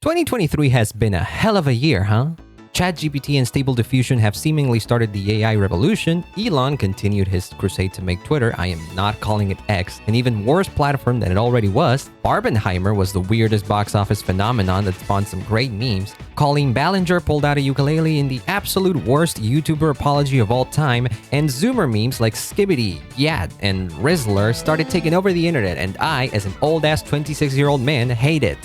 2023 has been a hell of a year, huh? ChatGPT and Stable Diffusion have seemingly started the AI revolution. Elon continued his crusade to make Twitter, I am not calling it X, an even worse platform than it already was. Barbenheimer was the weirdest box office phenomenon that spawned some great memes. Colleen Ballinger pulled out a ukulele in the absolute worst YouTuber apology of all time, and Zoomer memes like Skibbity, Yad, and Rizzler started taking over the internet, and I, as an old-ass 26-year-old man, hate it.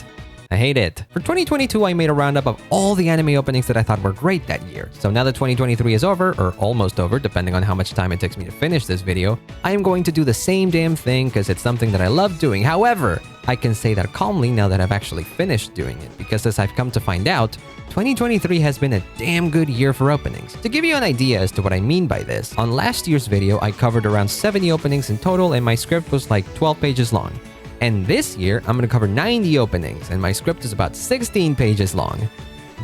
I hate it. For 2022, I made a roundup of all the anime openings that I thought were great that year. So now that 2023 is over, or almost over, depending on how much time it takes me to finish this video, I am going to do the same damn thing because it's something that I love doing. However, I can say that calmly now that I've actually finished doing it, because as I've come to find out, 2023 has been a damn good year for openings. To give you an idea as to what I mean by this, on last year's video, I covered around 70 openings in total and my script was like 12 pages long. And this year, I'm gonna cover 90 openings, and my script is about 16 pages long.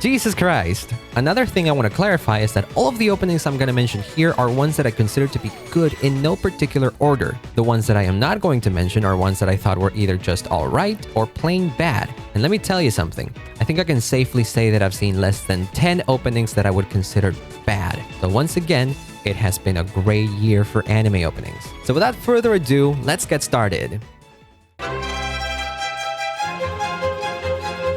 Jesus Christ. Another thing I want to clarify is that all of the openings I'm gonna mention here are ones that I consider to be good in no particular order. The ones that I am not going to mention are ones that I thought were either just alright or plain bad. And let me tell you something. I think I can safely say that I've seen less than 10 openings that I would consider bad. So once again, it has been a great year for anime openings. So without further ado, let's get started.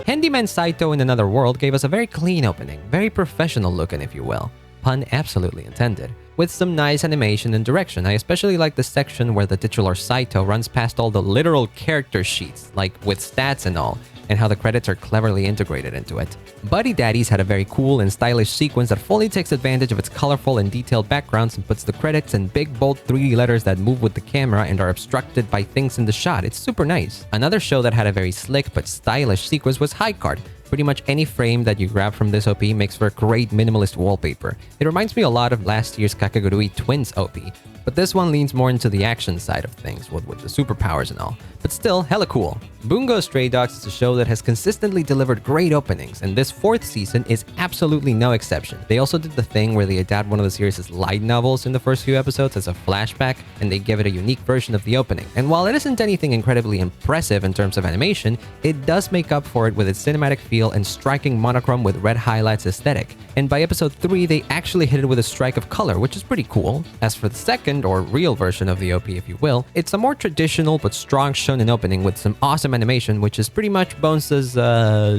Handyman Saito in Another World gave us a very clean opening, very professional looking if you will. Pun absolutely intended. With some nice animation and direction. I especially like the section where the titular Saito runs past all the literal character sheets, like with stats and all, and how the credits are cleverly integrated into it. Buddy Daddies had a very cool and stylish sequence that fully takes advantage of its colorful and detailed backgrounds and puts the credits in big bold 3D letters that move with the camera and are obstructed by things in the shot. It's super nice. Another show that had a very slick but stylish sequence was High Card. Pretty much any frame that you grab from this OP makes for a great minimalist wallpaper. It reminds me a lot of last year's Kakegurui Twins OP, but this one leans more into the action side of things with the superpowers and all. But still, hella cool. Bungo Stray Dogs is a show that has consistently delivered great openings, and this 4th season is absolutely no exception. They also did the thing where they adapt one of the series' light novels in the first few episodes as a flashback, and they give it a unique version of the opening. And while it isn't anything incredibly impressive in terms of animation, it does make up for it with its cinematic feel and striking monochrome with red highlights aesthetic. And by episode 3, they actually hit it with a strike of color, which is pretty cool. As for the second, or real version of the OP if you will, it's a more traditional but strong shonen opening with some awesome animation, which is pretty much Bones'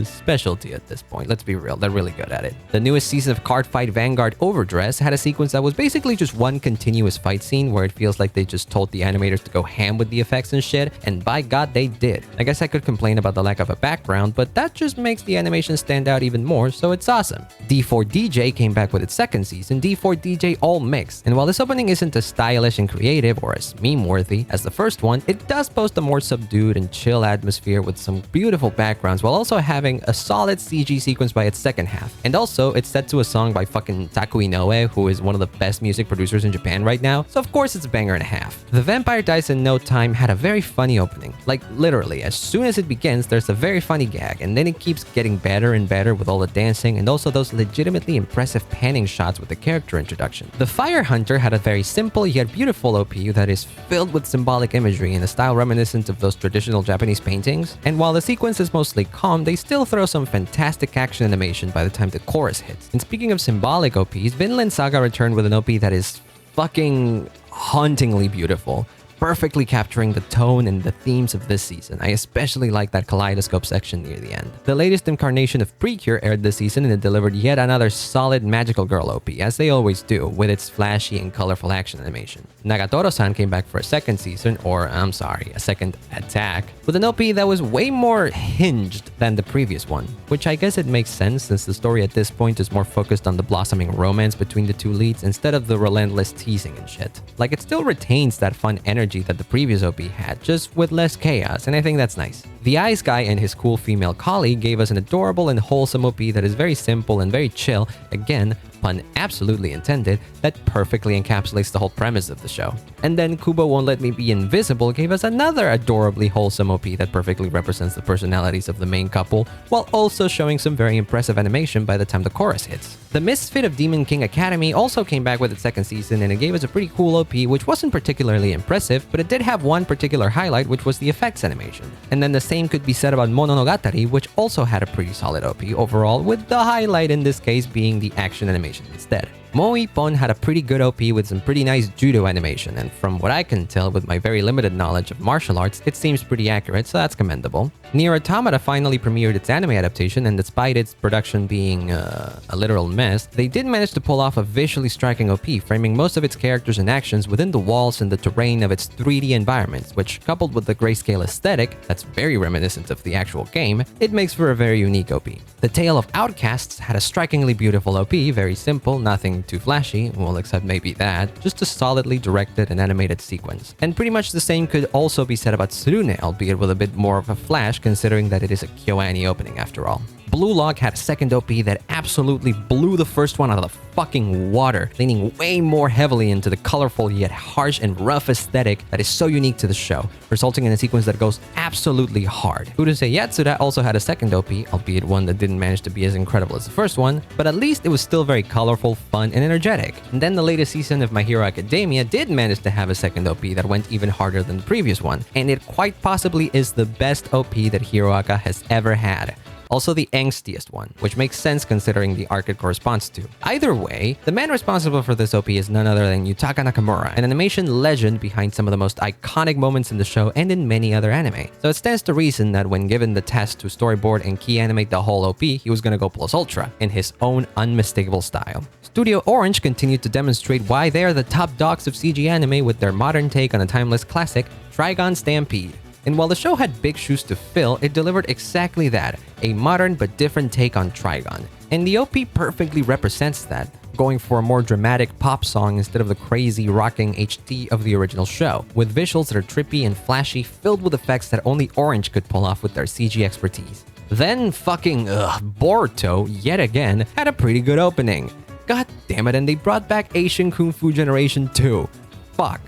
specialty at this point. Let's be real, they're really good at it. The newest season of Cardfight Vanguard Overdress had a sequence that was basically just one continuous fight scene where it feels like they just told the animators to go ham with the effects and shit, and by god they did. I guess I could complain about the lack of a background, but that just makes the animation stand out even more, so it's awesome. D4DJ came back with its second season, D4DJ All Mixed, and while this opening isn't as stylish and creative or as meme-worthy as the first one, it does boast a more subdued and chill atmosphere with some beautiful backgrounds while also having a solid CG sequence by its second half. And also, it's set to a song by fucking Taku Inoue, who is one of the best music producers in Japan right now, so of course it's a banger and a half. The Vampire Dies in No Time had a very funny opening. Like literally, as soon as it begins, there's a very funny gag, and then it keeps getting better and better with all the dancing and also those legitimately impressive panning shots with the character introduction. The Fire Hunter had a very simple yet beautiful OP that is filled with symbolic imagery in a style reminiscent of those traditional Japanese paintings, and while the sequence is mostly calm, they still throw some fantastic action animation by the time the chorus hits. And speaking of symbolic OPs, Vinland Saga returned with an OP that is fucking hauntingly beautiful, perfectly capturing the tone and the themes of this season. I especially like that kaleidoscope section near the end. The latest incarnation of Precure aired this season and it delivered yet another solid magical girl OP, as they always do, with its flashy and colorful action animation. Nagatoro-san came back for a second season, or I'm sorry, a second attack, with an OP that was way more hinged than the previous one, which I guess it makes sense since the story at this point is more focused on the blossoming romance between the two leads instead of the relentless teasing and shit. Like, it still retains that fun energy that the previous OP had, just with less chaos, and I think that's nice. The Ice Guy and his cool female colleague gave us an adorable and wholesome OP that is very simple and very chill, again, pun absolutely intended, that perfectly encapsulates the whole premise of the show. And then Kubo Won't Let Me Be Invisible gave us another adorably wholesome OP that perfectly represents the personalities of the main couple, while also showing some very impressive animation by the time the chorus hits. The Misfit of Demon King Academy also came back with its second season and it gave us a pretty cool OP which wasn't particularly impressive, impressive, but it did have one particular highlight, which was the effects animation. And then the same could be said about Mononogatari, which also had a pretty solid OP overall, with the highlight in this case being the action animation instead. Moe-Ippon had a pretty good OP with some pretty nice judo animation, and from what I can tell with my very limited knowledge of martial arts, it seems pretty accurate, so that's commendable. Nier Automata finally premiered its anime adaptation, and despite its production being a literal mess, they did manage to pull off a visually striking OP, framing most of its characters and actions within the walls and the terrain of its 3D environments, which, coupled with the grayscale aesthetic that's very reminiscent of the actual game, it makes for a very unique OP. The Tale of Outcasts had a strikingly beautiful OP, very simple, nothing too flashy, well except maybe that, just a solidly directed and animated sequence. And pretty much the same could also be said about Tsurune, albeit with a bit more of a flash considering that it is a KyoAni opening after all. Blue Lock had a second OP that absolutely blew the first one out of the fucking water, leaning way more heavily into the colorful yet harsh and rough aesthetic that is so unique to the show, resulting in a sequence that goes absolutely hard. Urusei Yatsura also had a second OP, albeit one that didn't manage to be as incredible as the first one, but at least it was still very colorful, fun, and energetic. And then the latest season of My Hero Academia did manage to have a second OP that went even harder than the previous one, and it quite possibly is the best OP that Hiroaka has ever had. Also the angstiest one, which makes sense considering the arc it corresponds to. Either way, the man responsible for this OP is none other than Yutaka Nakamura, an animation legend behind some of the most iconic moments in the show and in many other anime. So it stands to reason that when given the task to storyboard and key animate the whole OP, he was gonna go plus ultra, in his own unmistakable style. Studio Orange continued to demonstrate why they are the top dogs of CG anime with their modern take on a timeless classic, Trigon Stampede. And while the show had big shoes to fill, it delivered exactly that, a modern but different take on Trigon. And the OP perfectly represents that, going for a more dramatic pop song instead of the crazy rocking HD of the original show, with visuals that are trippy and flashy, filled with effects that only Orange could pull off with their CG expertise. Then fucking Boruto, yet again, had a pretty good opening. God damn it, and they brought back Asian Kung Fu Generation 2. Fuck.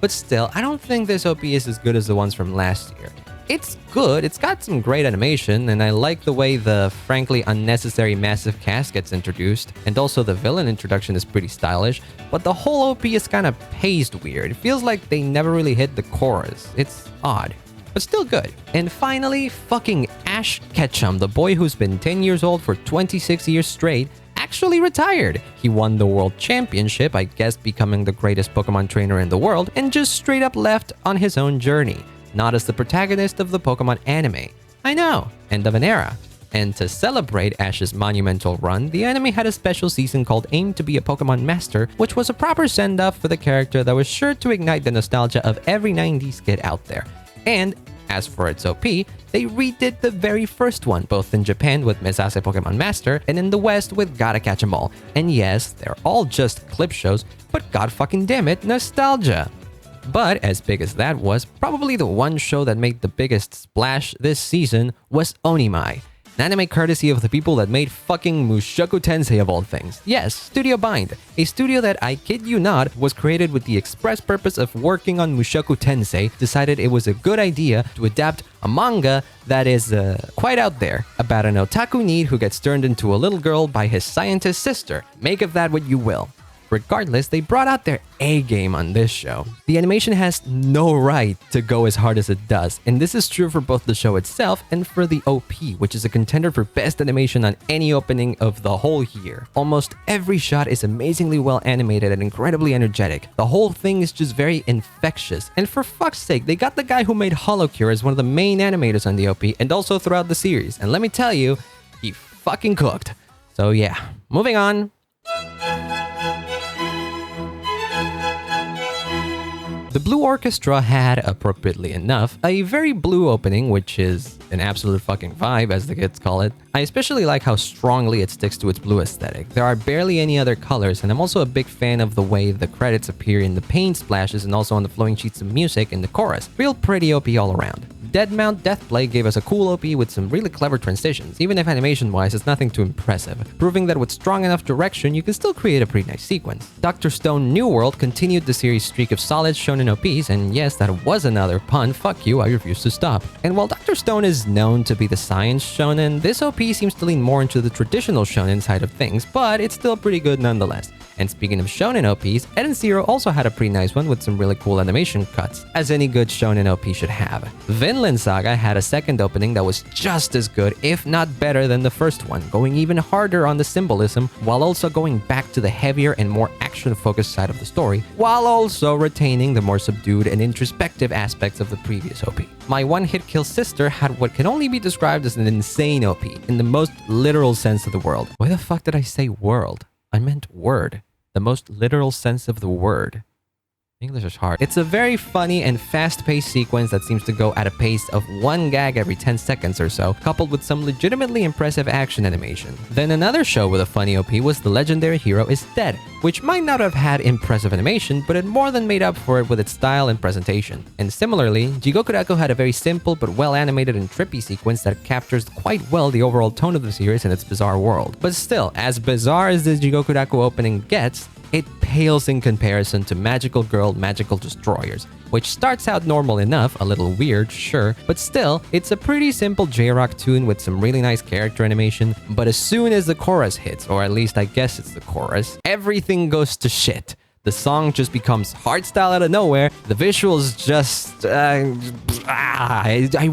But still, I don't think this OP is as good as the ones from last year. It's good, it's got some great animation, and I like the way the frankly unnecessary massive cast gets introduced, and also the villain introduction is pretty stylish, but the whole OP is kinda paced weird. It feels like they never really hit the chorus. It's odd, but still good. And finally, fucking Ash Ketchum, the boy who's been 10 years old for 26 years straight, actually retired. He won the world championship, I guess becoming the greatest Pokemon trainer in the world, and just straight up left on his own journey. Not as the protagonist of the Pokemon anime. I know, end of an era. And to celebrate Ash's monumental run, the anime had a special season called Aim to be a Pokemon Master, which was a proper send-off for the character that was sure to ignite the nostalgia of every 90s kid out there. And as for its OP, they redid the very first one, both in Japan with Mesase Pokemon Master and in the West with Gotta Catch 'Em All. And yes, they're all just clip shows, but god fucking damn it, nostalgia. But as big as that was, probably the one show that made the biggest splash this season was Onimai. An anime courtesy of the people that made fucking Mushoku Tensei of all things. Yes, Studio Bind, a studio that, I kid you not, was created with the express purpose of working on Mushoku Tensei, decided it was a good idea to adapt a manga that is quite out there, about an otaku need who gets turned into a little girl by his scientist sister. Make of that what you will. Regardless, they brought out their A-game on this show. The animation has no right to go as hard as it does, and this is true for both the show itself and for the OP, which is a contender for best animation on any opening of the whole year. Almost every shot is amazingly well animated and incredibly energetic. The whole thing is just very infectious, and for fuck's sake, they got the guy who made Holocure as one of the main animators on the OP and also throughout the series, and let me tell you, he fucking cooked. So yeah, moving on. The Blue Orchestra had, appropriately enough, a very blue opening, which is an absolute fucking vibe, as the kids call it. I especially like how strongly it sticks to its blue aesthetic. There are barely any other colors, and I'm also a big fan of the way the credits appear in the paint splashes and also on the flowing sheets of music in the chorus. Real pretty OP all around. Deadmount Deathplay gave us a cool OP with some really clever transitions, even if animation-wise it's nothing too impressive, proving that with strong enough direction you can still create a pretty nice sequence. Dr. Stone New World continued the series' streak of solid shonen OPs, and yes, that was another pun, fuck you, I refuse to stop. And while Dr. Stone is known to be the science shonen, this OP seems to lean more into the traditional shonen side of things, but it's still pretty good nonetheless. And speaking of shonen OPs, Eden Zero also had a pretty nice one with some really cool animation cuts, as any good shonen OP should have. Vinland Saga had a second opening that was just as good, if not better than the first one, going even harder on the symbolism while also going back to the heavier and more action-focused side of the story, while also retaining the more subdued and introspective aspects of the previous OP. My one-hit kill sister had what can only be described as an insane OP, in the most literal sense of the world. Why the fuck did I say world? I meant word. The most literal sense of the word. English is hard. It's a very funny and fast-paced sequence that seems to go at a pace of one gag every 10 seconds or so, coupled with some legitimately impressive action animation. Then another show with a funny OP was The Legendary Hero is Dead, which might not have had impressive animation, but it more than made up for it with its style and presentation. And similarly, Jigokuraku had a very simple but well-animated and trippy sequence that captures quite well the overall tone of the series and its bizarre world. But still, as bizarre as this Jigokuraku opening gets, it pales in comparison to Magical Girl Magical Destroyers, which starts out normal enough, a little weird, sure, but still, it's a pretty simple J-Rock tune with some really nice character animation, but as soon as the chorus hits, or at least I guess it's the chorus, everything goes to shit. The song just becomes hardstyle out of nowhere. The visuals just... I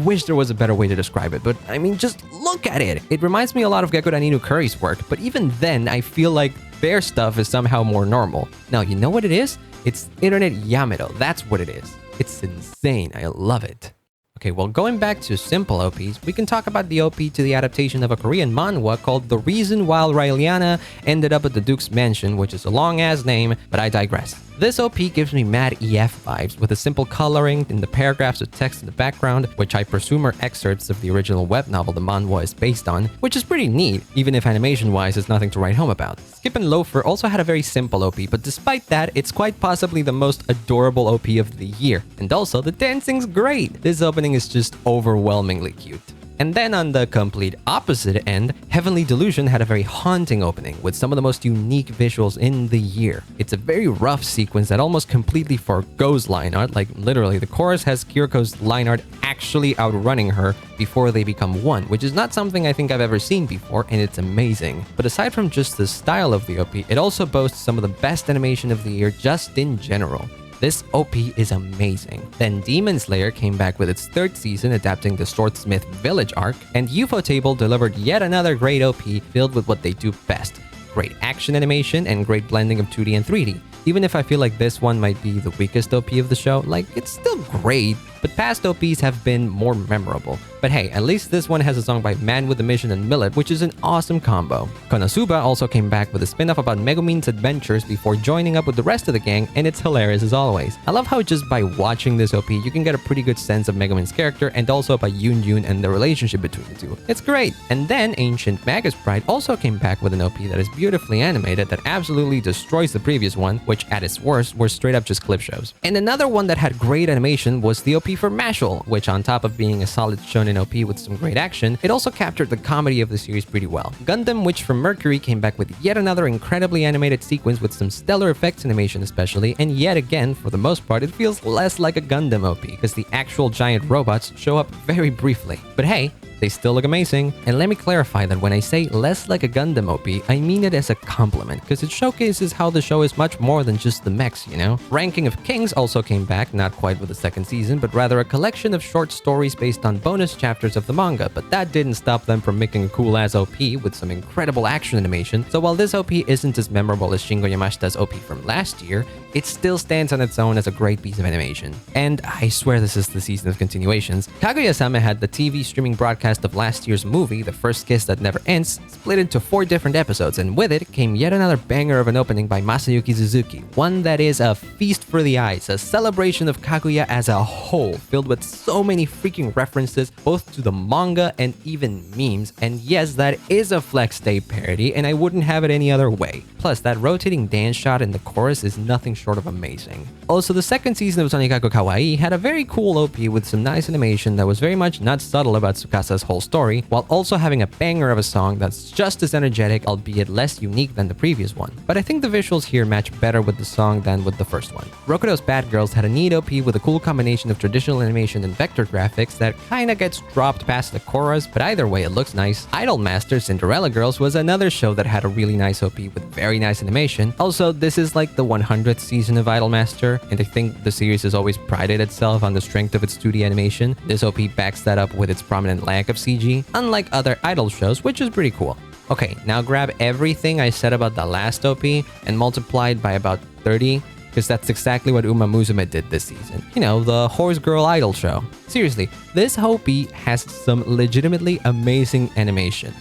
wish there was a better way to describe it, but I mean, just look at it. It reminds me a lot of Gekko Daninu Curry's work, but even then, I feel like their stuff is somehow more normal. Now, you know what it is? It's Internet Yamato. That's what it is. It's insane. I love it. Okay, well, going back to simple OPs, we can talk about the OP to the adaptation of a Korean manhwa called The Reason Why Raeliana Ended Up at the Duke's Mansion, which is a long-ass name, but I digress. This OP gives me mad EF vibes, with a simple coloring in the paragraphs of text in the background, which I presume are excerpts of the original web novel the manhwa is based on, which is pretty neat, even if animation-wise it's nothing to write home about. Skip and Loafer also had a very simple OP, but despite that, it's quite possibly the most adorable OP of the year. And also, the dancing's great! This opening is just overwhelmingly cute. And then on the complete opposite end, Heavenly Delusion had a very haunting opening with some of the most unique visuals in the year. It's a very rough sequence that almost completely forgoes line art, like literally the chorus has Kiriko's line art actually outrunning her before they become one, which is not something I think I've ever seen before, and it's amazing. But aside from just the style of the OP, it also boasts some of the best animation of the year just in general. This OP is amazing. Then Demon Slayer came back with its third season adapting the Swordsmith Village arc, and Ufotable delivered yet another great OP filled with what they do best. Great action animation and great blending of 2D and 3D. Even if I feel like this one might be the weakest OP of the show, like, it's still great, but past OPs have been more memorable. But hey, at least this one has a song by Man with a Mission and Millet, which is an awesome combo. Konosuba also came back with a spin-off about Megumin's adventures before joining up with the rest of the gang, and it's hilarious as always. I love how just by watching this OP, you can get a pretty good sense of Megumin's character and also about Yoon and the relationship between the two. It's great! And then Ancient Magus Pride also came back with an OP that is beautifully animated that absolutely destroys the previous one, which at its worst were straight up just clip shows. And another one that had great animation was the OP for Mashal, which on top of being a solid shonen OP with some great action, it also captured the comedy of the series pretty well. Gundam Witch from Mercury came back with yet another incredibly animated sequence with some stellar effects animation especially, and yet again, for the most part, it feels less like a Gundam OP, because the actual giant robots show up very briefly. But hey, they still look amazing. And let me clarify that when I say less like a Gundam OP, I mean it as a compliment, because it showcases how the show is much more than just the mechs, you know? Ranking of Kings also came back, not quite with the second season, but rather a collection of short stories based on bonus chapters of the manga, but that didn't stop them from making a cool-ass OP with some incredible action animation. So while this OP isn't as memorable as Shingo Yamashita's OP from last year, it still stands on its own as a great piece of animation. And I swear this is the season of continuations. Kaguya-sama had the TV streaming broadcast of last year's movie, The First Kiss That Never Ends, split into 4 different episodes, and with it came yet another banger of an opening by Masayuki Suzuki, one that is a feast for the eyes, a celebration of Kaguya as a whole, filled with so many freaking references, both to the manga and even memes, and yes, that is a Flex Day parody, and I wouldn't have it any other way. Plus, that rotating dance shot in the chorus is nothing short of amazing. Also, the second season of Tonikaku Kawaii had a very cool OP with some nice animation that was very much not subtle about Tsukasa's Mura's whole story, while also having a banger of a song that's just as energetic, albeit less unique than the previous one. But I think the visuals here match better with the song than with the first one. Rokudo's Bad Girls had a neat OP with a cool combination of traditional animation and vector graphics that kinda gets dropped past the chorus, but either way it looks nice. Idolmaster Cinderella Girls was another show that had a really nice OP with very nice animation. Also, this is like the 100th season of Idolmaster, and I think the series has always prided itself on the strength of its 2D animation. This OP backs that up with its prominent lack of CG, unlike other idol shows, which is pretty cool. Okay, now grab everything I said about the last OP and multiply it by about 30, because that's exactly what Uma Musume did this season. You know, the horse girl idol show. Seriously, this OP has some legitimately amazing animation.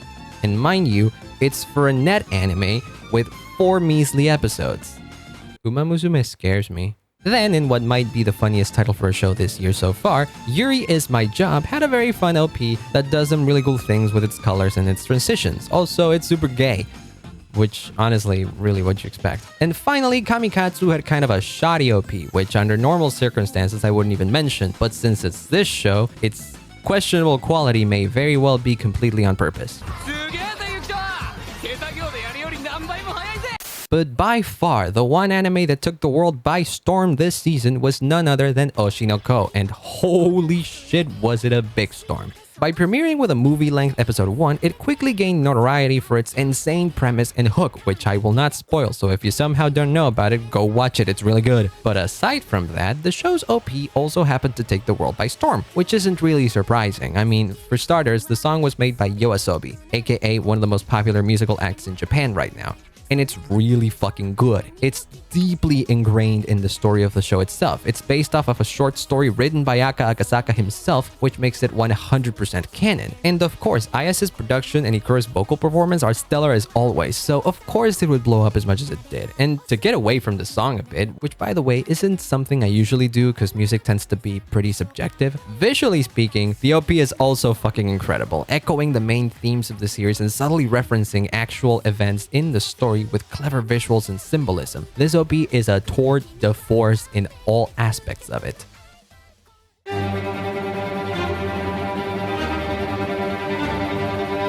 And mind you, it's for a net anime with 4 measly episodes. Uma Musume scares me. Then, in what might be the funniest title for a show this year so far, Yuri Is My Job had a very fun OP that does some really cool things with its colors and its transitions. Also, it's super gay, which honestly, really what you expect. And finally, Kamikatsu had kind of a shoddy OP, which under normal circumstances I wouldn't even mention, but since it's this show, its questionable quality may very well be completely on purpose. But by far, the one anime that took the world by storm this season was none other than Oshinoko, and holy shit was it a big storm. By premiering with a movie-length episode 1, it quickly gained notoriety for its insane premise and hook, which I will not spoil, so if you somehow don't know about it, go watch it, it's really good. But aside from that, the show's OP also happened to take the world by storm, which isn't really surprising. I mean, for starters, the song was made by YOASOBI, aka one of the most popular musical acts in Japan right now. And it's really fucking good. It's deeply ingrained in the story of the show itself. It's based off of a short story written by Aka Akasaka himself, which makes it 100% canon. And of course, Ayase's production and Ikura's vocal performance are stellar as always, so of course it would blow up as much as it did. And to get away from the song a bit, which by the way isn't something I usually do because music tends to be pretty subjective, visually speaking, the OP is also fucking incredible, echoing the main themes of the series and subtly referencing actual events in the story with clever visuals and symbolism. This OP is a tour de force in all aspects of it.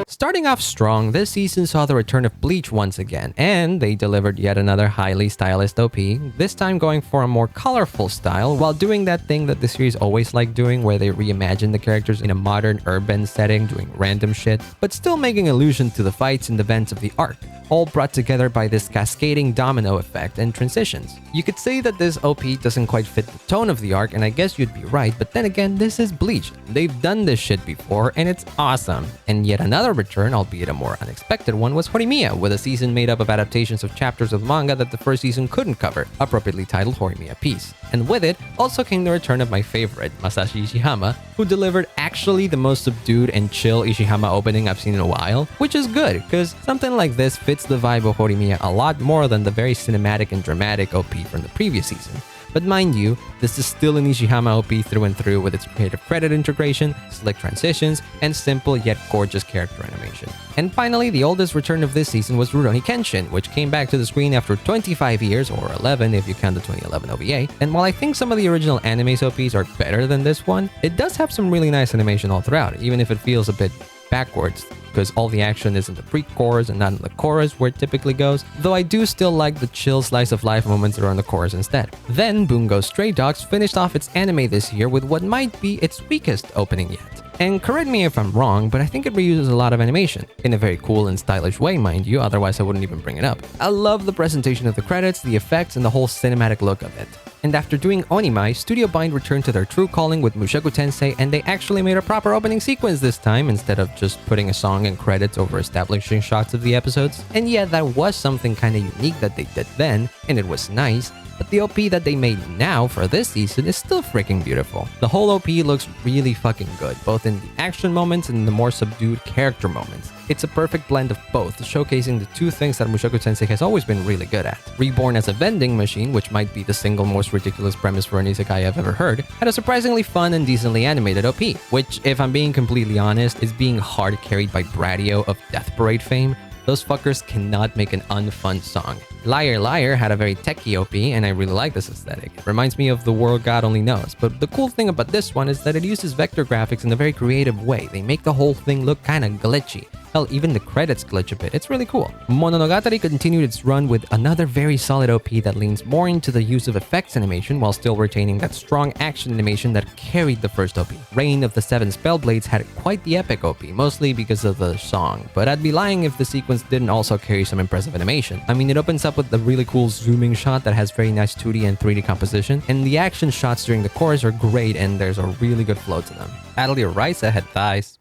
Starting off strong, this season saw the return of Bleach once again, and they delivered yet another highly stylized OP, this time going for a more colorful style, while doing that thing that the series always liked doing, where they reimagine the characters in a modern urban setting, doing random shit, but still making allusion to the fights and events of the arc, all brought together by this cascading domino effect and transitions. You could say that this OP doesn't quite fit the tone of the arc, and I guess you'd be right, but then again, this is Bleach. They've done this shit before, and it's awesome. And yet another return, albeit a more unexpected one, was Horimiya, with a season made up of adaptations of chapters of manga that the first season couldn't cover, appropriately titled Horimiya Peace. And with it, also came the return of my favorite, Masashi Ishihama, who delivered actually the most subdued and chill Ishihama opening I've seen in a while, which is good, because something like this fits the vibe of Horimiya a lot more than the very cinematic and dramatic OP from the previous season. But mind you, this is still an Ishihama OP through and through with its creative credit integration, slick transitions, and simple yet gorgeous character animation. And finally, the oldest return of this season was Rurouni Kenshin, which came back to the screen after 25 years, or 11 if you count the 2011 OVA. And while I think some of the original anime's OPs are better than this one, it does have some really nice animation all throughout, even if it feels a bit backwards, because all the action is in the pre-chorus and not in the chorus where it typically goes, though I do still like the chill slice of life moments around the chorus instead. Then Bungo Stray Dogs finished off its anime this year with what might be its weakest opening yet. And correct me if I'm wrong, but I think it reuses a lot of animation. In a very cool and stylish way, mind you, otherwise I wouldn't even bring it up. I love the presentation of the credits, the effects, and the whole cinematic look of it. And after doing Onimai, Studiopolis returned to their true calling with Mushoku Tensei, and they actually made a proper opening sequence this time instead of just putting a song and credits over establishing shots of the episodes. And yeah, that was something kinda unique that they did then, and it was nice. But the OP that they made now for this season is still freaking beautiful. The whole OP looks really fucking good, both in the action moments and in the more subdued character moments. It's a perfect blend of both, showcasing the two things that Mushoku Tensei has always been really good at. Reborn as a vending machine, which might be the single most ridiculous premise for an isekai I've ever heard, had a surprisingly fun and decently animated OP, which, if I'm being completely honest, is being hard carried by Bratio of Death Parade fame. Those fuckers cannot make an unfun song. Liar Liar had a very techy OP, and I really like this aesthetic. It reminds me of The World God Only Knows, but the cool thing about this one is that it uses vector graphics in a very creative way. They make the whole thing look kinda glitchy. Hell, even the credits glitch a bit. It's really cool. Mononogatari continued its run with another very solid OP that leans more into the use of effects animation while still retaining that strong action animation that carried the first OP. Reign of the Seven Spellblades had quite the epic OP, mostly because of the song, but I'd be lying if the sequence didn't also carry some impressive animation. I mean, it opens up with a really cool zooming shot that has very nice 2D and 3D composition, and the action shots during the chorus are great and there's a really good flow to them. Atelier Risa had thighs.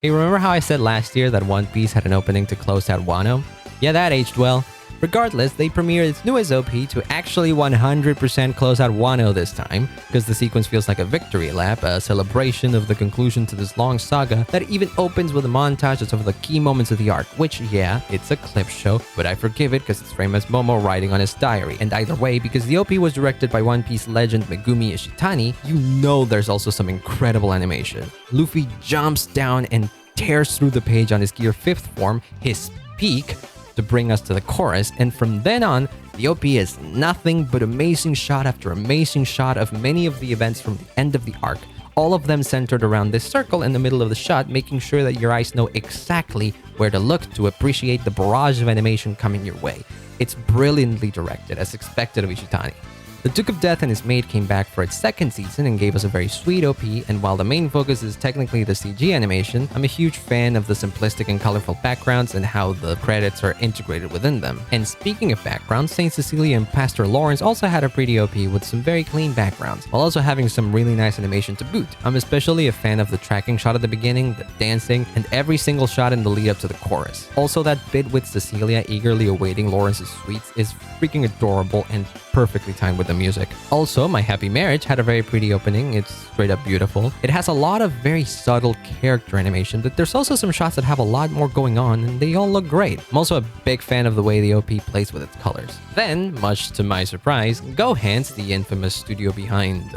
Hey, remember how I said last year that One Piece had an opening to close out Wano? Yeah, that aged well. Regardless, they premiered its newest OP to actually 100% close out Wano this time, because the sequence feels like a victory lap, a celebration of the conclusion to this long saga that even opens with a montage of some of the key moments of the arc, which, yeah, it's a clip show, but I forgive it because it's framed as Momo writing on his diary. And either way, because the OP was directed by One Piece legend Megumi Ishitani, you know there's also some incredible animation. Luffy jumps down and tears through the page on his Gear 5th form, his peak, to bring us to the chorus, and from then on, the OP is nothing but amazing shot after amazing shot of many of the events from the end of the arc, all of them centered around this circle in the middle of the shot, making sure that your eyes know exactly where to look to appreciate the barrage of animation coming your way. It's brilliantly directed, as expected of Ishitani. The Duke of Death and his maid came back for its second season and gave us a very sweet OP, and while the main focus is technically the CG animation, I'm a huge fan of the simplistic and colorful backgrounds and how the credits are integrated within them. And speaking of backgrounds, Saint Cecilia and Pastor Lawrence also had a pretty OP with some very clean backgrounds, while also having some really nice animation to boot. I'm especially a fan of the tracking shot at the beginning, the dancing, and every single shot in the lead up to the chorus. Also, that bit with Cecilia eagerly awaiting Lawrence's sweets is freaking adorable and perfectly timed with the music. Also, My Happy Marriage had a very pretty opening. It's straight up beautiful. It has a lot of very subtle character animation, but there's also some shots that have a lot more going on, and they all look great. I'm also a big fan of the way the OP plays with its colors. Then, much to my surprise, Gohans, the infamous studio behind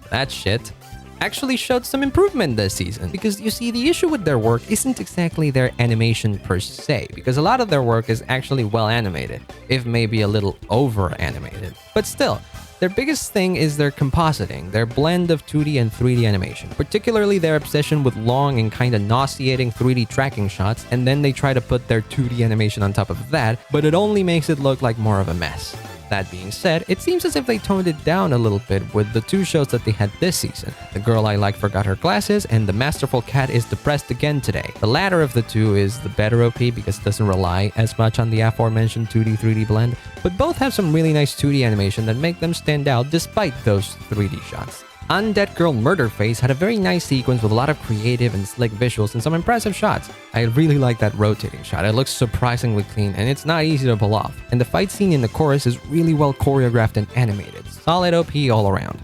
that shit, actually showed some improvement this season, because you see, the issue with their work isn't exactly their animation per se, because a lot of their work is actually well animated, if maybe a little over animated. But still, their biggest thing is their compositing, their blend of 2D and 3D animation, particularly their obsession with long and kinda nauseating 3D tracking shots, and then they try to put their 2D animation on top of that, but it only makes it look like more of a mess. That being said, it seems as if they toned it down a little bit with the two shows that they had this season. The Girl I Like Forgot Her Glasses and The Masterful Cat is Depressed Again Today. The latter of the two is the better OP because it doesn't rely as much on the aforementioned 2D 3D blend, but both have some really nice 2D animation that make them stand out despite those 3D shots. Undead Girl Murder Face had a very nice sequence with a lot of creative and slick visuals and some impressive shots. I really like that rotating shot. It looks surprisingly clean and it's not easy to pull off. And the fight scene in the chorus is really well choreographed and animated. Solid OP all around.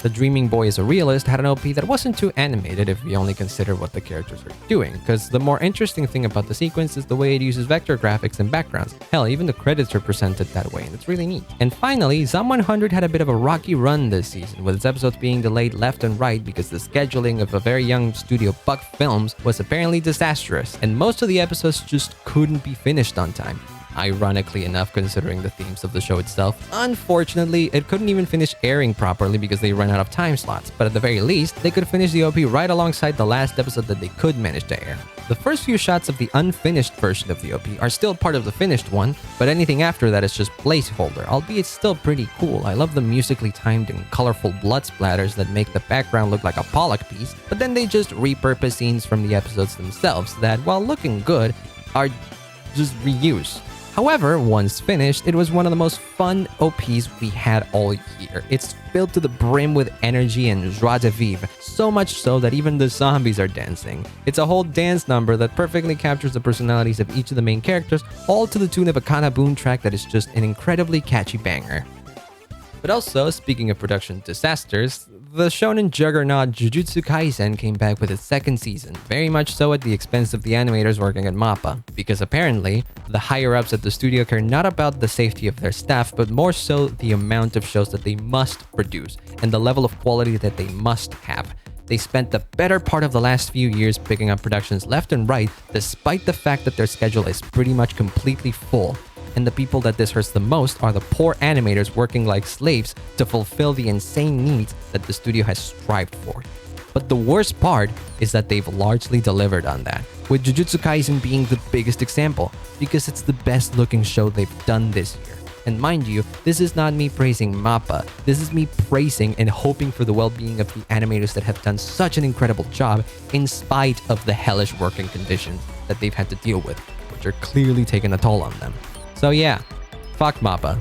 The Dreaming Boy is a Realist had an OP that wasn't too animated if we only consider what the characters are doing, because the more interesting thing about the sequence is the way it uses vector graphics and backgrounds. Hell, even the credits are presented that way, and it's really neat. And finally, Zom 100 had a bit of a rocky run this season, with its episodes being delayed left and right because the scheduling of a very young studio, Buck Films, was apparently disastrous, and most of the episodes just couldn't be finished on time. Ironically enough, considering the themes of the show itself. Unfortunately, it couldn't even finish airing properly because they ran out of time slots, but at the very least, they could finish the OP right alongside the last episode that they could manage to air. The first few shots of the unfinished version of the OP are still part of the finished one, but anything after that is just placeholder, albeit still pretty cool. I love the musically timed and colorful blood splatters that make the background look like a Pollock piece, but then they just repurpose scenes from the episodes themselves that, while looking good, are just reused. However, once finished, it was one of the most fun OPs we had all year. It's filled to the brim with energy and joie de vivre, so much so that even the zombies are dancing. It's a whole dance number that perfectly captures the personalities of each of the main characters, all to the tune of a Kana Boon track that is just an incredibly catchy banger. But also, speaking of production disasters, the shonen juggernaut Jujutsu Kaisen came back with its second season, very much so at the expense of the animators working at MAPPA, because apparently, the higher-ups at the studio care not about the safety of their staff, but more so the amount of shows that they must produce, and the level of quality that they must have. They spent the better part of the last few years picking up productions left and right, despite the fact that their schedule is pretty much completely full. And the people that this hurts the most are the poor animators working like slaves to fulfill the insane needs that the studio has strived for. But the worst part is that they've largely delivered on that, with Jujutsu Kaisen being the biggest example, because it's the best looking show they've done this year. And mind you, this is not me praising MAPPA, this is me praising and hoping for the well-being of the animators that have done such an incredible job in spite of the hellish working conditions that they've had to deal with, which are clearly taking a toll on them. So yeah, fuck MAPPA.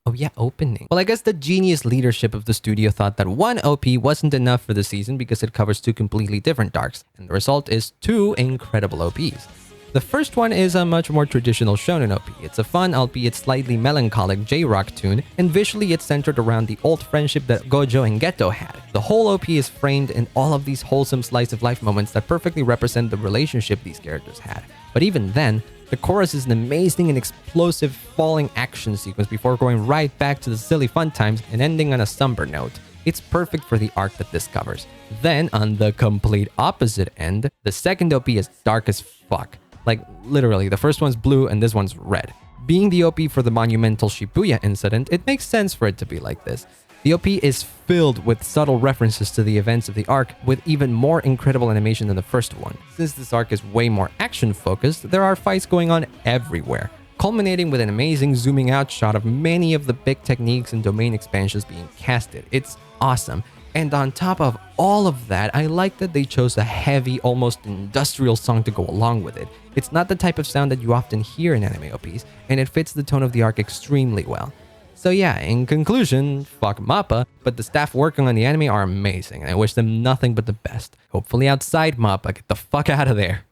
Oh yeah, opening. Well, I guess the genius leadership of the studio thought that one OP wasn't enough for the season because it covers two completely different arcs, and the result is two incredible OPs. The first one is a much more traditional shonen OP. It's a fun, albeit slightly melancholic J-rock tune, and visually it's centered around the old friendship that Gojo and Geto had. The whole OP is framed in all of these wholesome slice-of-life moments that perfectly represent the relationship these characters had. But even then, the chorus is an amazing and explosive falling action sequence before going right back to the silly fun times and ending on a somber note. It's perfect for the arc that this covers. Then, on the complete opposite end, the second OP is dark as fuck. Like, literally, the first one's blue and this one's red. Being the OP for the monumental Shibuya incident, it makes sense for it to be like this. The OP is filled with subtle references to the events of the arc, with even more incredible animation than the first one. Since this arc is way more action-focused, there are fights going on everywhere, culminating with an amazing zooming out shot of many of the big techniques and domain expansions being casted. It's awesome. And on top of all of that, I like that they chose a heavy, almost industrial song to go along with it. It's not the type of sound that you often hear in anime OPs, and it fits the tone of the arc extremely well. So yeah, in conclusion, fuck MAPPA, but the staff working on the anime are amazing, and I wish them nothing but the best. Hopefully outside MAPPA, get the fuck out of there.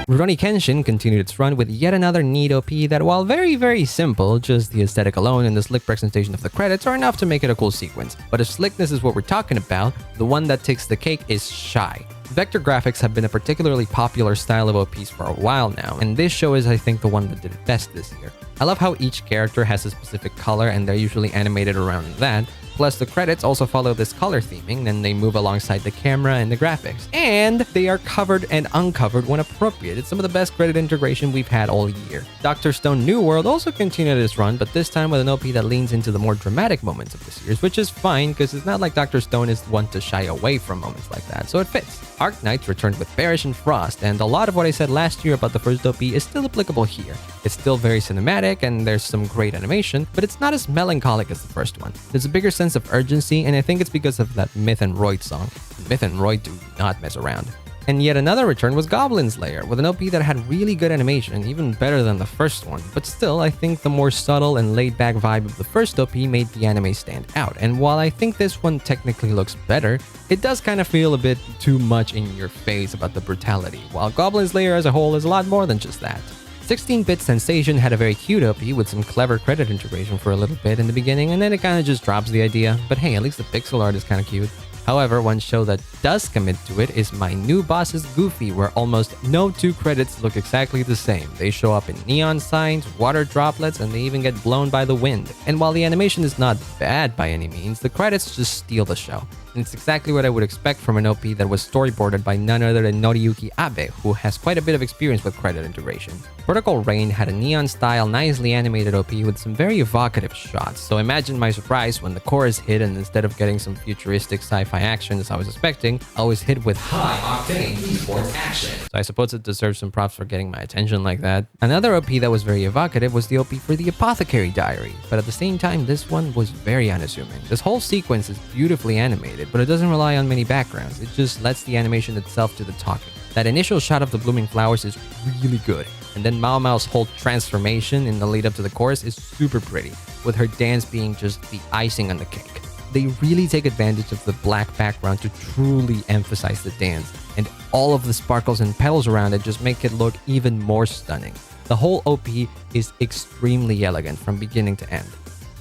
Rurouni Kenshin continued its run with yet another neat OP that, while very simple, just the aesthetic alone and the slick presentation of the credits are enough to make it a cool sequence. But if slickness is what we're talking about, the one that takes the cake is Shy. Vector graphics have been a particularly popular style of OPs for a while now, and this show is, I think, the one that did it best this year. I love how each character has a specific color and they're usually animated around that. Plus, the credits also follow this color theming, and they move alongside the camera and the graphics. And they are covered and uncovered when appropriate. It's some of the best credit integration we've had all year. Dr. Stone New World also continued its run, but this time with an OP that leans into the more dramatic moments of the series, which is fine, because it's not like Dr. Stone is one to shy away from moments like that, so it fits. Arc Knights returned with Barish and Frost, and a lot of what I said last year about the first OP is still applicable here. It's still very cinematic, and there's some great animation, but it's not as melancholic as the first one. There's a bigger sense of urgency, and I think it's because of that Myth and Royd song. Myth and Royd do not mess around. And yet another return was Goblin Slayer, with an OP that had really good animation, even better than the first one. But still, I think the more subtle and laid-back vibe of the first OP made the anime stand out. And while I think this one technically looks better, it does kind of feel a bit too much in your face about the brutality, while Goblin Slayer as a whole is a lot more than just that. 16-bit Sensation had a very cute OP with some clever credit integration for a little bit in the beginning, and then it kind of just drops the idea, but hey, at least the pixel art is kind of cute. However, one show that does commit to it is My New Boss's Goofy, where almost no two credits look exactly the same. They show up in neon signs, water droplets, and they even get blown by the wind. And while the animation is not bad by any means, the credits just steal the show. And it's exactly what I would expect from an OP that was storyboarded by none other than Noriyuki Abe, who has quite a bit of experience with credit integration. Protocol Rain had a neon-style, nicely animated OP with some very evocative shots, so imagine my surprise when the chorus hit and instead of getting some futuristic sci-fi action as I was expecting, I was hit with high-octane esports action. So I suppose it deserves some props for getting my attention like that. Another OP that was very evocative was the OP for the Apothecary Diary, but at the same time, this one was very unassuming. This whole sequence is beautifully animated, but it doesn't rely on many backgrounds. It just lets the animation itself do the talking. That initial shot of the blooming flowers is really good. And then Mao Mao's whole transformation in the lead up to the chorus is super pretty, with her dance being just the icing on the cake. They really take advantage of the black background to truly emphasize the dance, and all of the sparkles and petals around it just make it look even more stunning. The whole OP is extremely elegant from beginning to end.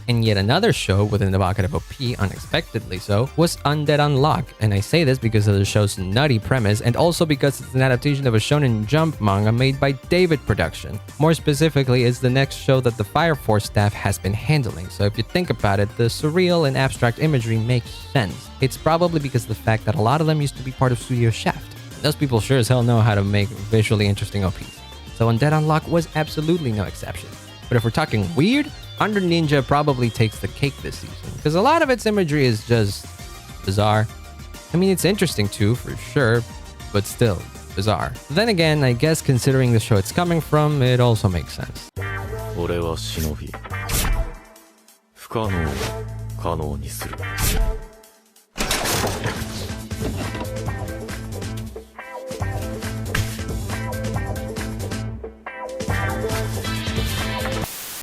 And yet another show with an evocative OP, unexpectedly so, was Undead Unlock. And I say this because of the show's nutty premise and also because it's an adaptation of a Shonen Jump manga made by David Production. More specifically, it's the next show that the Fire Force staff has been handling. So if you think about it, the surreal and abstract imagery makes sense. It's probably because of the fact that a lot of them used to be part of Studio Shaft. Those people sure as hell know how to make visually interesting OPs. So Undead Unlock was absolutely no exception. But if we're talking weird, Under Ninja probably takes the cake this season, because a lot of its imagery is just bizarre. I mean, it's interesting too, for sure, but still bizarre. Then again, I guess considering the show it's coming from, it also makes sense. 俺は忍び、不可能を可能にする。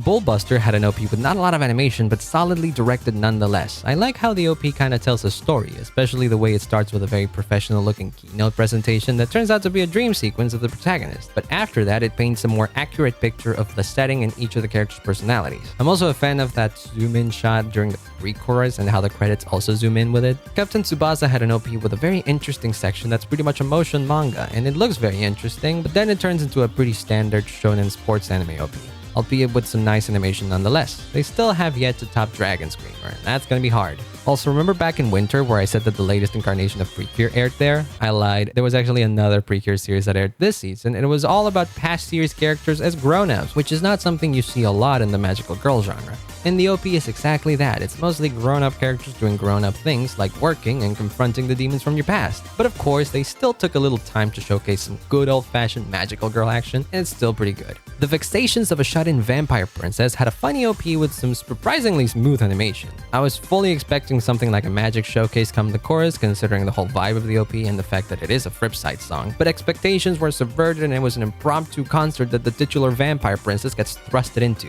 Bullbuster had an OP with not a lot of animation, but solidly directed nonetheless. I like how the OP kind of tells a story, especially the way it starts with a very professional looking keynote presentation that turns out to be a dream sequence of the protagonist. But after that, it paints a more accurate picture of the setting and each of the characters' personalities. I'm also a fan of that zoom in shot during the pre-chorus and how the credits also zoom in with it. Captain Tsubasa had an OP with a very interesting section that's pretty much a motion manga, and it looks very interesting, but then it turns into a pretty standard shonen sports anime OP. Albeit with some nice animation nonetheless. They still have yet to top Dragon Screamer, and that's gonna be hard. Also, remember back in winter where I said that the latest incarnation of Precure aired there? I lied. There was actually another Precure series that aired this season, and it was all about past series characters as grown-ups, which is not something you see a lot in the magical girl genre. And the OP is exactly that. It's mostly grown-up characters doing grown-up things like working and confronting the demons from your past. But of course, they still took a little time to showcase some good old-fashioned magical girl action, and it's still pretty good. The Vexations of a Shut-In Vampire Princess had a funny OP with some surprisingly smooth animation. I was fully expecting something like a magic showcase come the chorus, considering the whole vibe of the OP and the fact that it is a Fripside song, but expectations were subverted and it was an impromptu concert that the titular vampire princess gets thrusted into.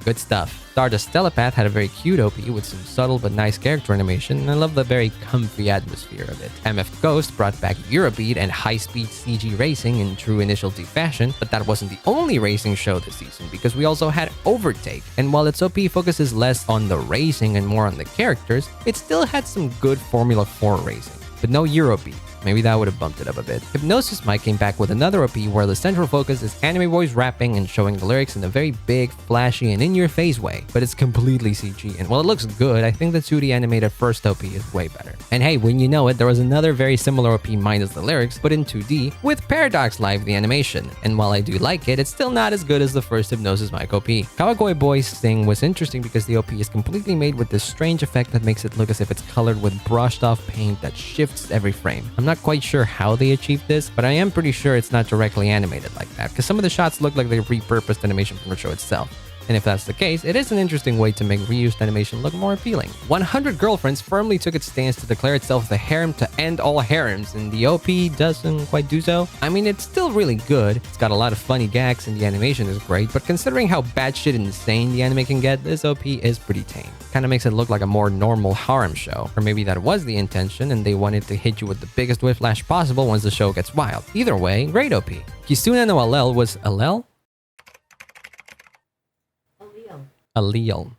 Good stuff. Stardust Telepath had a very cute OP with some subtle but nice character animation, and I love the very comfy atmosphere of it. MF Ghost brought back Eurobeat and high-speed CG racing in true Initial D fashion, but that wasn't the only racing show this season, because we also had Overtake, and while its OP focuses less on the racing and more on the characters, it still had some good Formula 4 racing, but no Eurobeat. Maybe that would have bumped it up a bit. Hypnosis Mike came back with another OP where the central focus is anime boys rapping and showing the lyrics in a very big, flashy, and in-your-face way, but it's completely CG, and while it looks good, I think the 2D animated first OP is way better. And hey, when you know it, there was another very similar OP minus the lyrics, but in 2D, with Paradox Live the animation, and while I do like it, it's still not as good as the first Hypnosis Mike OP. Kawagoy Boy's thing was interesting because the OP is completely made with this strange effect that makes it look as if it's colored with brushed off paint that shifts every frame. I'm not quite sure how they achieved this, but I am pretty sure it's not directly animated like that, because some of the shots look like they repurposed animation from the show itself. And if that's the case, it is an interesting way to make reused animation look more appealing. 100 Girlfriends firmly took its stance to declare itself the harem to end all harems, and the OP doesn't quite do so. I mean, it's still really good, it's got a lot of funny gags and the animation is great, but considering how batshit insane the anime can get, this OP is pretty tame. Kinda makes it look like a more normal harem show, or maybe that was the intention and they wanted to hit you with the biggest whiplash possible once the show gets wild. Either way, great OP. Kisuna no Allel was Allel? Allele.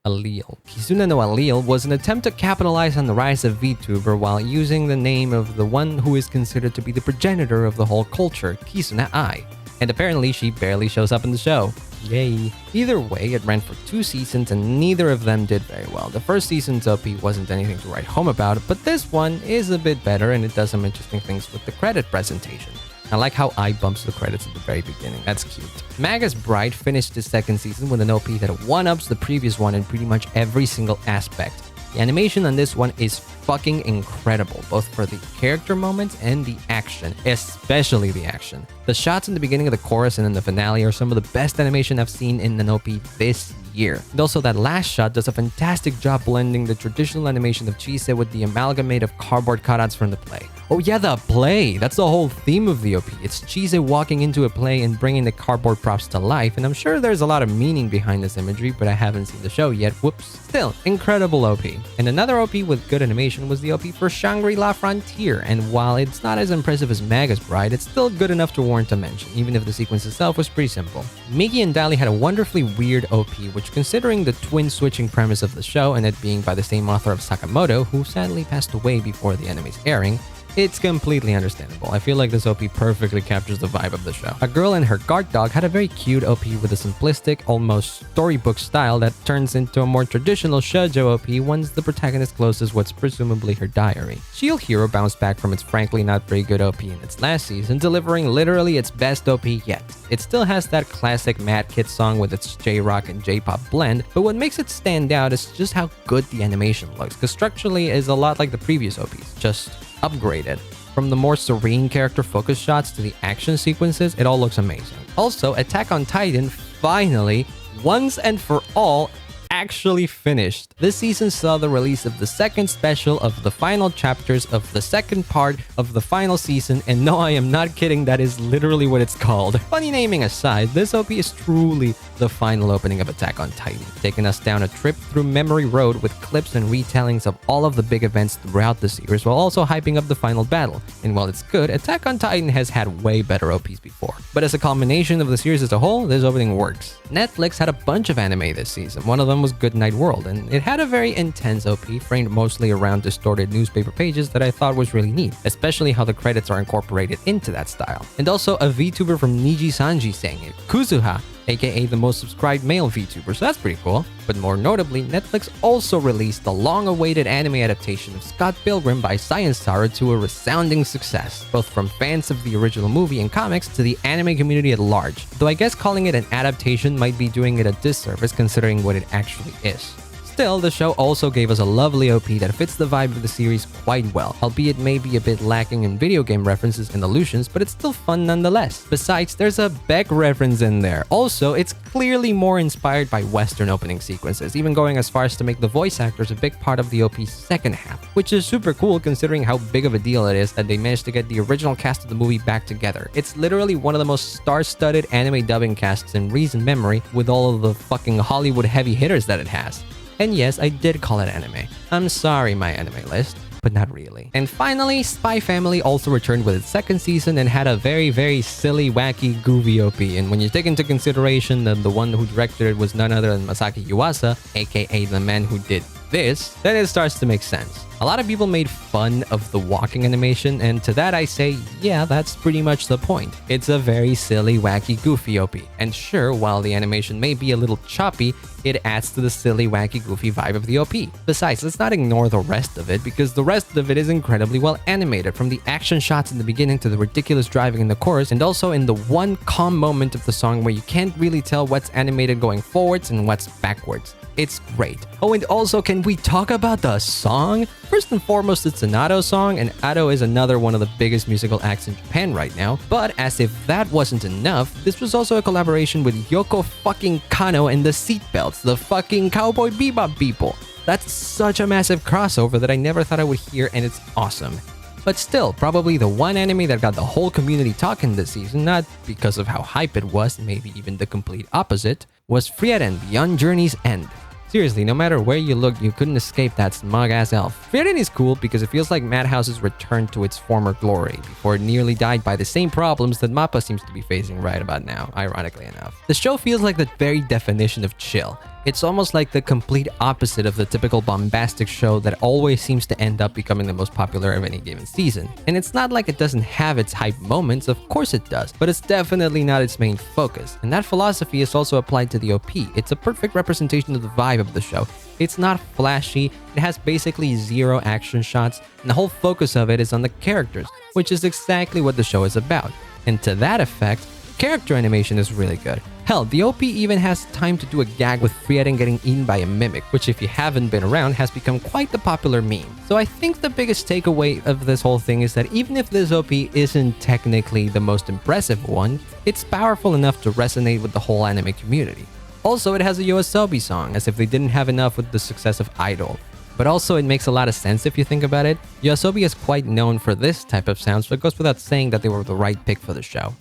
Kisuna no Allele was an attempt to capitalize on the rise of VTuber while using the name of the one who is considered to be the progenitor of the whole culture, Kisuna Ai. And apparently she barely shows up in the show. Yay. Either way, it ran for 2 seasons and neither of them did very well. The first season's OP wasn't anything to write home about, but this one is a bit better and it does some interesting things with the credit presentation. I like how I bumps the credits at the very beginning. That's cute. Magus Bride finished the second season with an OP that one-ups the previous one in pretty much every single aspect. The animation on this one is fucking incredible, both for the character moments and the action, especially the action. The shots in the beginning of the chorus and in the finale are some of the best animation I've seen in an OP this year. And also that last shot does a fantastic job blending the traditional animation of Chise with the amalgamate of cardboard cutouts from the play. Oh yeah, the play. That's the whole theme of the OP. It's Chise walking into a play and bringing the cardboard props to life, and I'm sure there's a lot of meaning behind this imagery, but I haven't seen the show yet. Whoops. Still, incredible OP. And another OP with good animation was the OP for Shangri-La Frontier, and while it's not as impressive as Maga's Bride, it's still good enough to warrant a mention, even if the sequence itself was pretty simple. Migi and Dali had a wonderfully weird OP, which considering the twin switching premise of the show and it being by the same author of Sakamoto, who sadly passed away before the anime's airing, it's completely understandable. I feel like this OP perfectly captures the vibe of the show. A girl and her guard dog had a very cute OP with a simplistic, almost storybook style that turns into a more traditional shoujo OP once the protagonist closes what's presumably her diary. Shield Hero bounced back from its frankly not very good OP in its last season, delivering literally its best OP yet. It still has that classic Mad Kid song with its J-rock and J-pop blend, but what makes it stand out is just how good the animation looks, because structurally it is a lot like the previous OPs, just upgraded. From the more serene character focus shots to the action sequences, it all looks amazing. Also, Attack on Titan finally, once and for all, actually finished. This season saw the release of the second special of the final chapters of the second part of the final season, and no, I am not kidding, that is literally what it's called. Funny naming aside, this OP is truly the final opening of Attack on Titan, taking us down a trip through memory road with clips and retellings of all of the big events throughout the series, while also hyping up the final battle. And while it's good, Attack on Titan has had way better OPs before. But as a combination of the series as a whole, this opening works. Netflix had a bunch of anime this season. One of them was Good Night World, and it had a very intense OP framed mostly around distorted newspaper pages that I thought was really neat, especially how the credits are incorporated into that style. And also a VTuber from Niji Sanji saying it, Kuzuha, aka the most subscribed male VTuber, so that's pretty cool. But more notably, Netflix also released the long-awaited anime adaptation of Scott Pilgrim by Science Star to a resounding success, both from fans of the original movie and comics to the anime community at large, though I guess calling it an adaptation might be doing it a disservice considering what it actually is. Still, the show also gave us a lovely OP that fits the vibe of the series quite well, albeit maybe a bit lacking in video game references and allusions, but it's still fun nonetheless. Besides, there's a Beck reference in there. Also, it's clearly more inspired by Western opening sequences, even going as far as to make the voice actors a big part of the OP's second half, which is super cool considering how big of a deal it is that they managed to get the original cast of the movie back together. It's literally one of the most star-studded anime dubbing casts in recent memory, with all of the fucking Hollywood heavy hitters that it has. And yes, I did call it anime. I'm sorry, my anime list, but not really. And finally, Spy Family also returned with its second season and had a very, very silly, wacky, goofy OP. And when you take into consideration that the one who directed it was none other than Masaki Yuasa, aka the man who did this, then it starts to make sense. A lot of people made fun of the walking animation, and to that I say, yeah, that's pretty much the point. It's a very silly, wacky, goofy OP. And sure, while the animation may be a little choppy, it adds to the silly, wacky, goofy vibe of the OP. Besides, let's not ignore the rest of it, because the rest of it is incredibly well animated, from the action shots in the beginning to the ridiculous driving in the chorus, and also in the one calm moment of the song where you can't really tell what's animated going forwards and what's backwards. It's great. Oh, and also, can we talk about the song? First and foremost, it's an Ado song, and Ado is another one of the biggest musical acts in Japan right now. But as if that wasn't enough, this was also a collaboration with Yoko fucking Kano and the Seatbelts, the fucking Cowboy Bebop people. That's such a massive crossover that I never thought I would hear, and it's awesome. But still, probably the one anime that got the whole community talking this season, not because of how hype it was, maybe even the complete opposite, was Frieren Beyond Journey's End. Seriously, no matter where you look, you couldn't escape that smug-ass elf. Frieren is cool because it feels like Madhouse's return to its former glory, before it nearly died by the same problems that Mappa seems to be facing right about now, ironically enough. The show feels like the very definition of chill. It's almost like the complete opposite of the typical bombastic show that always seems to end up becoming the most popular of any given season. And it's not like it doesn't have its hype moments, of course it does, but it's definitely not its main focus. And that philosophy is also applied to the OP. It's a perfect representation of the vibe of the show. It's not flashy, it has basically zero action shots, and the whole focus of it is on the characters, which is exactly what the show is about. And to that effect, character animation is really good. Hell, the OP even has time to do a gag with Frieren getting eaten by a mimic, which if you haven't been around has become quite the popular meme. So I think the biggest takeaway of this whole thing is that even if this OP isn't technically the most impressive one, it's powerful enough to resonate with the whole anime community. Also, it has a Yoasobi song, as if they didn't have enough with the success of Idol. But also it makes a lot of sense if you think about it. Ysobi is quite known for this type of sound, so it goes without saying that they were the right pick for the show.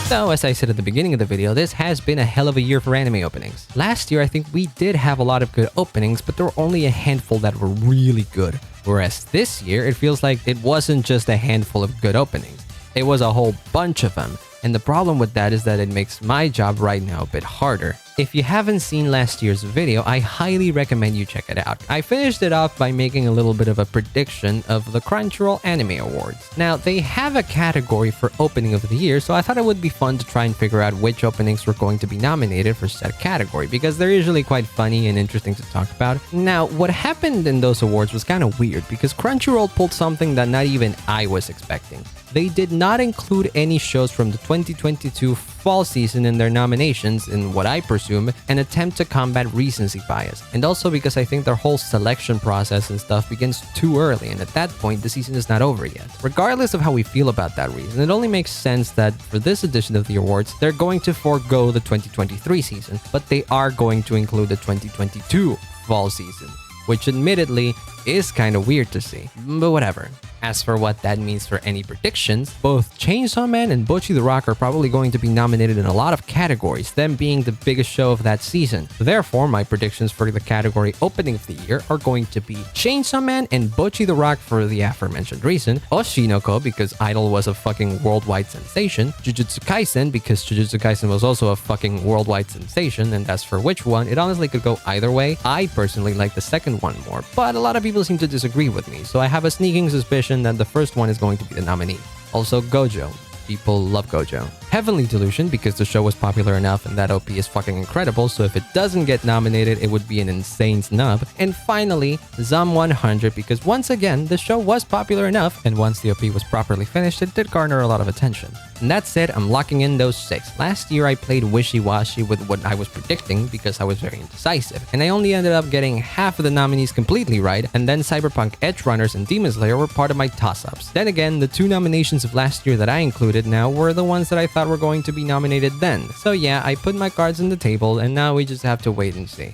So, as I said at the beginning of the video, this has been a hell of a year for anime openings. Last year, I think we did have a lot of good openings, but there were only a handful that were really good. Whereas this year, it feels like it wasn't just a handful of good openings. It was a whole bunch of them. And the problem with that is that it makes my job right now a bit harder. If you haven't seen last year's video, I highly recommend you check it out. I finished it off by making a little bit of a prediction of the Crunchyroll Anime Awards. Now, they have a category for opening of the year, so I thought it would be fun to try and figure out which openings were going to be nominated for said category, because they're usually quite funny and interesting to talk about. Now, what happened in those awards was kind of weird, because Crunchyroll pulled something that not even I was expecting. They did not include any shows from the 2022 fall season in their nominations in what I presume an attempt to combat recency bias, and also because I think their whole selection process and stuff begins too early, and at that point the season is not over yet. Regardless of how we feel about that reason, it only makes sense that for this edition of the awards they're going to forego the 2023 season, but they are going to include the 2022 fall season, which admittedly is kind of weird to see, but whatever. As for what that means for any predictions, both Chainsaw Man and Bocchi the Rock are probably going to be nominated in a lot of categories, them being the biggest show of that season. Therefore, my predictions for the category opening of the year are going to be Chainsaw Man and Bocchi the Rock for the aforementioned reason, Oshinoko because Idol was a fucking worldwide sensation, Jujutsu Kaisen because Jujutsu Kaisen was also a fucking worldwide sensation, and as for which one, it honestly could go either way. I personally like the second one more, but a lot of people seem to disagree with me, so I have a sneaking suspicion that the first one is going to be the nominee. Also, Gojo. People love Gojo. Heavenly Delusion because the show was popular enough and that OP is fucking incredible, so if it doesn't get nominated, it would be an insane snub. And finally, Zom 100 because once again, the show was popular enough, and once the OP was properly finished, it did garner a lot of attention. And that said, I'm locking in those 6. Last year, I played wishy-washy with what I was predicting because I was very indecisive, and I only ended up getting half of the nominees completely right, and then Cyberpunk Edge Runners and Demon Slayer were part of my toss-ups. Then again, the 2 nominations of last year that I included now were the ones that I thought were going to be nominated then. So yeah, I put my cards on the table, and now we just have to wait and see.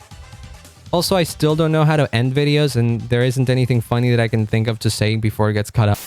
Also, I still don't know how to end videos, and there isn't anything funny that I can think of to say before it gets cut up.